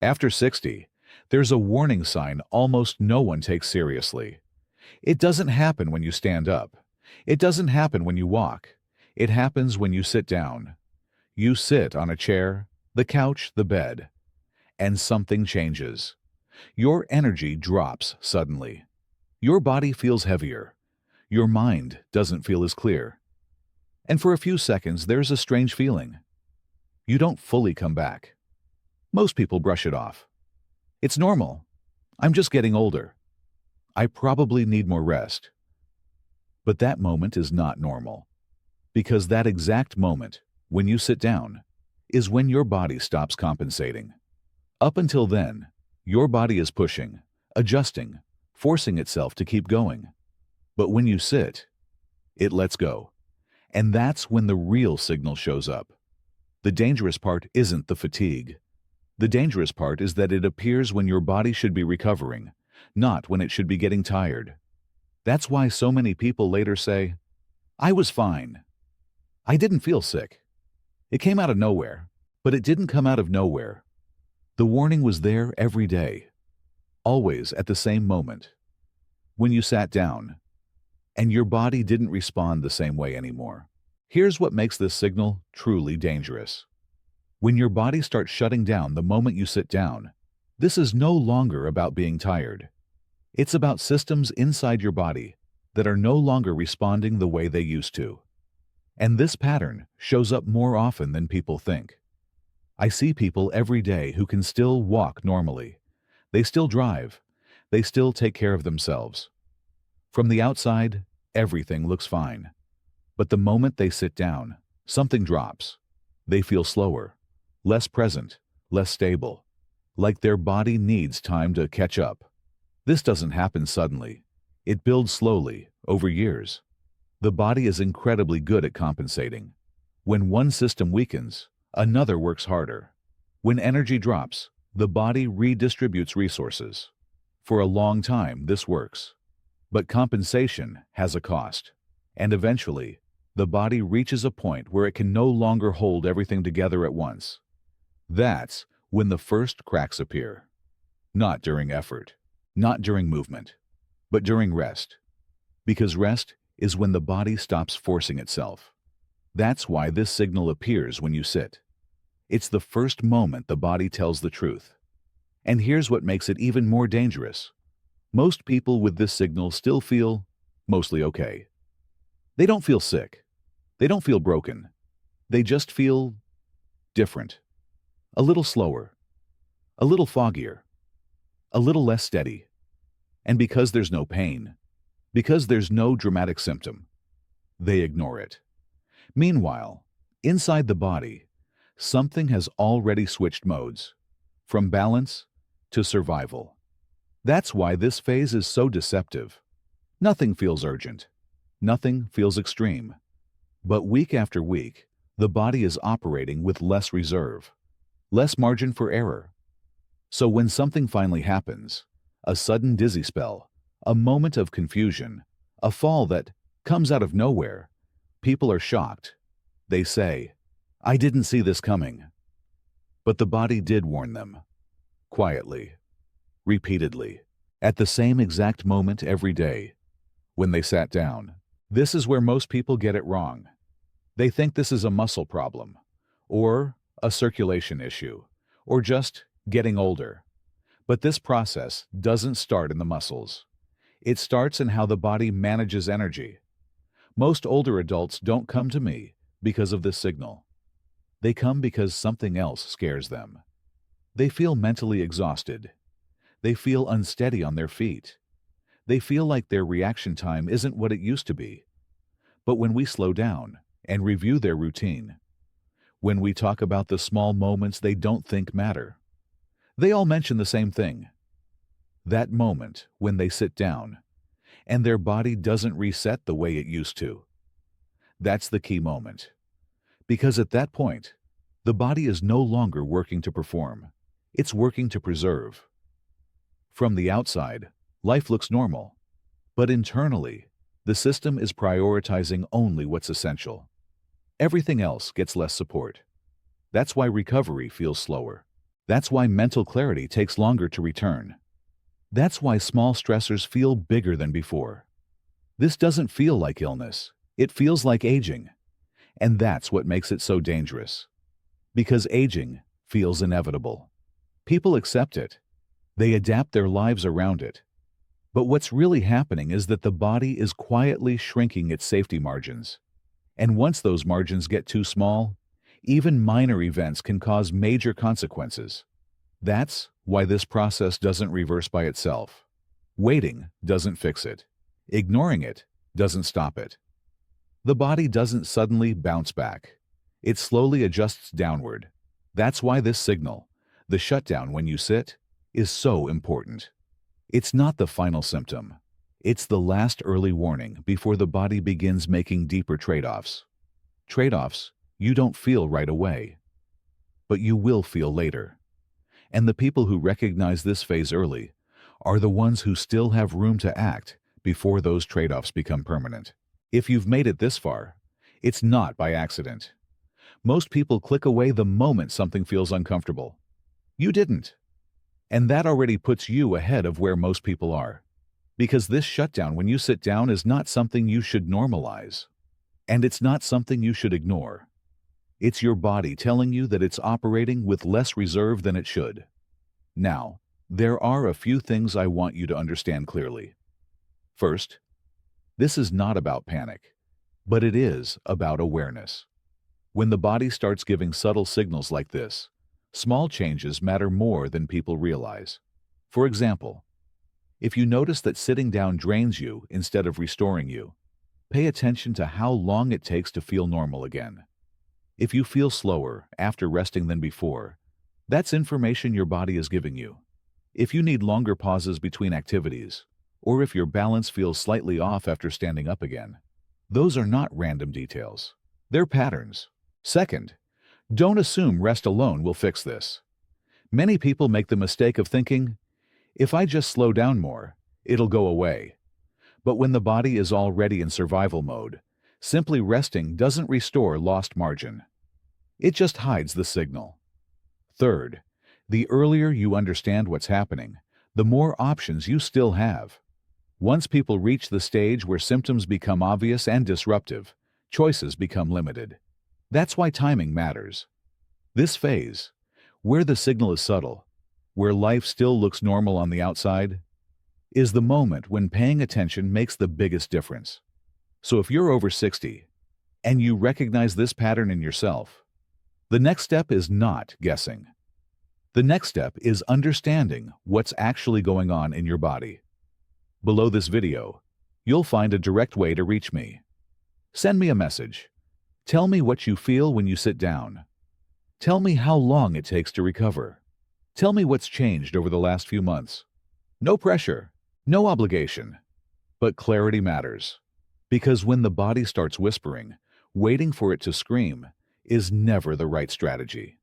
After 60, there's a warning sign almost no one takes seriously. It doesn't happen when you stand up. It doesn't happen when you walk. It happens when you sit down. You sit on a chair, the couch, the bed, and something changes. Your energy drops suddenly. Your body feels heavier. Your mind doesn't feel as clear. And for a few seconds, there's a strange feeling. You don't fully come back. Most people brush it off. It's normal. I'm just getting older. I probably need more rest. But that moment is not normal. Because that exact moment, when you sit down, is when your body stops compensating. Up until then, your body is pushing, adjusting, forcing itself to keep going. But when you sit, it lets go. And that's when the real signal shows up. The dangerous part isn't the fatigue. The dangerous part is that it appears when your body should be recovering, not when it should be getting tired. That's why so many people later say, "I was fine. I didn't feel sick. It came out of nowhere." But it didn't come out of nowhere. The warning was there every day, always at the same moment. When you sat down, and your body didn't respond the same way anymore. Here's what makes this signal truly dangerous. When your body starts shutting down the moment you sit down, this is no longer about being tired. It's about systems inside your body that are no longer responding the way they used to. And this pattern shows up more often than people think. I see people every day who can still walk normally. They still drive. They still take care of themselves. From the outside, everything looks fine. But the moment they sit down, something drops. They feel slower, less present, less stable, like their body needs time to catch up. This doesn't happen suddenly. It builds slowly, over years. The body is incredibly good at compensating. When one system weakens, another works harder. When energy drops, the body redistributes resources. For a long time, this works. But compensation has a cost. And eventually, the body reaches a point where it can no longer hold everything together at once. That's when the first cracks appear. Not during effort, not during movement, but during rest. Because rest is when the body stops forcing itself. That's why this signal appears when you sit. It's the first moment the body tells the truth. And here's what makes it even more dangerous. Most people with this signal still feel mostly okay. They don't feel sick. They don't feel broken. They just feel different. A little slower. A little foggier. A little less steady. And because there's no pain, because there's no dramatic symptom, they ignore it. Meanwhile, inside the body, something has already switched modes, from balance to survival. That's why this phase is so deceptive. Nothing feels urgent. Nothing feels extreme. But week after week, the body is operating with less reserve, less margin for error. So when something finally happens, a sudden dizzy spell, a moment of confusion, a fall that comes out of nowhere, people are shocked. They say, "I didn't see this coming." But the body did warn them. Quietly. Repeatedly. At the same exact moment every day. When they sat down. This is where most people get it wrong. They think this is a muscle problem, or a circulation issue, or just getting older. But this process doesn't start in the muscles. It starts in how the body manages energy. Most older adults don't come to me because of this signal. They come because something else scares them. They feel mentally exhausted. They feel unsteady on their feet. They feel like their reaction time isn't what it used to be. But when we slow down and review their routine, when we talk about the small moments they don't think matter, they all mention the same thing. That moment when they sit down and their body doesn't reset the way it used to. That's the key moment. Because at that point, the body is no longer working to perform. It's working to preserve. From the outside, life looks normal. But internally, the system is prioritizing only what's essential. Everything else gets less support. That's why recovery feels slower. That's why mental clarity takes longer to return. That's why small stressors feel bigger than before. This doesn't feel like illness. It feels like aging. And that's what makes it so dangerous. Because aging feels inevitable. People accept it. They adapt their lives around it. But what's really happening is that the body is quietly shrinking its safety margins. And once those margins get too small, even minor events can cause major consequences. That's why this process doesn't reverse by itself. Waiting doesn't fix it. Ignoring it doesn't stop it. The body doesn't suddenly bounce back. It slowly adjusts downward. That's why this signal, the shutdown when you sit, is so important. It's not the final symptom. It's the last early warning before the body begins making deeper trade-offs. Trade-offs you don't feel right away, but you will feel later. And the people who recognize this phase early are the ones who still have room to act before those trade-offs become permanent. If you've made it this far, it's not by accident. Most people click away the moment something feels uncomfortable. You didn't. And that already puts you ahead of where most people are. Because this shutdown when you sit down is not something you should normalize. And it's not something you should ignore. It's your body telling you that it's operating with less reserve than it should. Now, there are a few things I want you to understand clearly. First, this is not about panic, but it is about awareness. When the body starts giving subtle signals like this, small changes matter more than people realize. For example, if you notice that sitting down drains you instead of restoring you, pay attention to how long it takes to feel normal again. If you feel slower after resting than before, that's information your body is giving you. If you need longer pauses between activities, or if your balance feels slightly off after standing up again, those are not random details. They're patterns. Second, don't assume rest alone will fix this. Many people make the mistake of thinking, if I just slow down more, it'll go away. But when the body is already in survival mode, simply resting doesn't restore lost margin. It just hides the signal. Third, the earlier you understand what's happening, the more options you still have. Once people reach the stage where symptoms become obvious and disruptive, choices become limited. That's why timing matters. This phase, where the signal is subtle, where life still looks normal on the outside, is the moment when paying attention makes the biggest difference. So if you're over 60 and you recognize this pattern in yourself, the next step is not guessing. The next step is understanding what's actually going on in your body. Below this video, you'll find a direct way to reach me. Send me a message. Tell me what you feel when you sit down. Tell me how long it takes to recover. Tell me what's changed over the last few months. No pressure, no obligation, but clarity matters. Because when the body starts whispering, waiting for it to scream is never the right strategy.